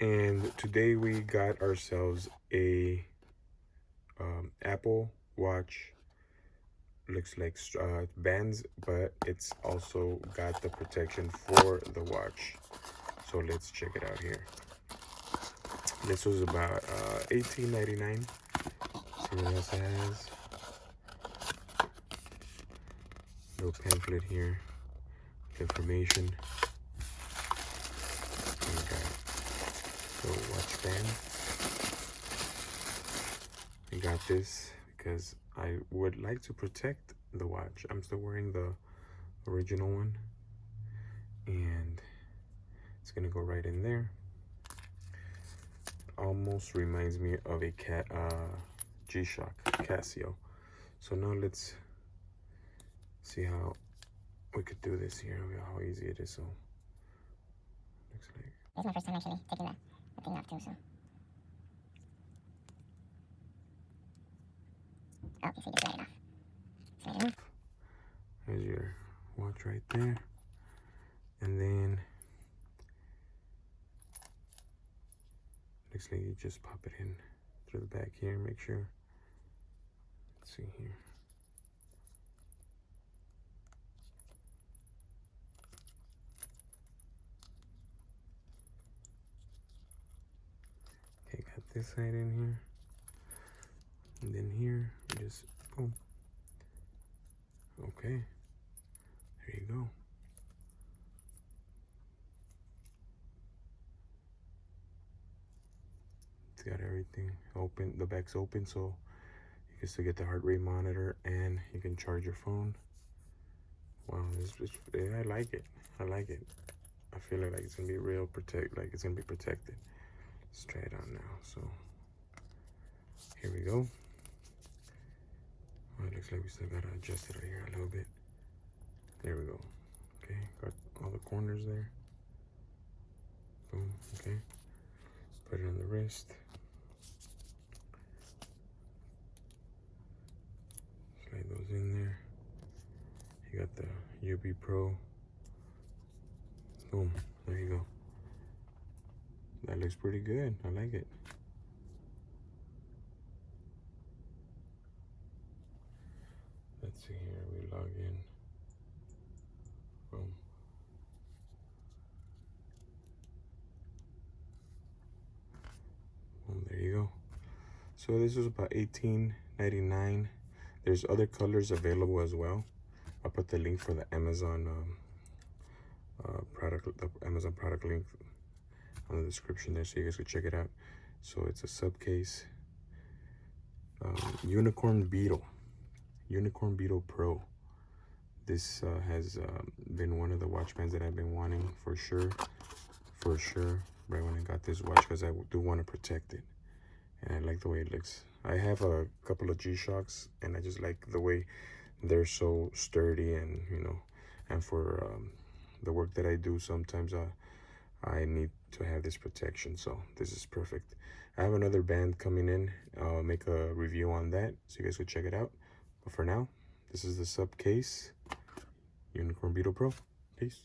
And today we got ourselves a Apple Watch. Looks like bands, but it's also got the protection for the watch. So let's check it out here. This was about $18.99. See what else it has. Little pamphlet here with information. And we got the watch band. I got this because I would like to protect the watch. I'm still wearing the original one, and it's gonna go right in there. Almost reminds me of a G-Shock Casio. So now let's see how we could do this here, how easy it is. So looks like This is my first time actually taking the thing off too, so. Oh, you see, just slide it off. Slide it off. There's your watch right there. And then looks like you just pop it in through the back here, make sure. Let's see here. Okay, got this side in here. And then here, just boom. Okay, there you go. It's got everything open, the back's open, so you can still get the heart rate monitor and you can charge your phone. Wow, I like it. I like it. I feel like it's gonna be it's gonna be protected. Let's try it on now. So here we go. Oh, it looks like we still gotta adjust it right here a little bit. There we go. Okay, got all the corners there. Boom, okay. Put it on the wrist. Slide those in there. You got the UB Pro. Boom, there you go. That looks pretty good. I like it. Let's see here, we log in. Boom. Boom, there you go. So this was about $18.99. There's other colors available as well. I'll put the link for the Amazon Amazon product link on the description there, so you guys can check it out. So it's a Supcase Unicorn Beetle Pro. This has been one of the watch bands that I've been wanting for sure, right when I got this watch, because I do want to protect it, and I like the way it looks. I have a couple of G-Shocks, and I just like the way they're so sturdy, and and for the work that I do, sometimes I need to have this protection, so this is perfect. I have another band coming in. I'll make a review on that, so you guys can check it out. But for now, this is the Supcase Unicorn Beetle Pro. Peace.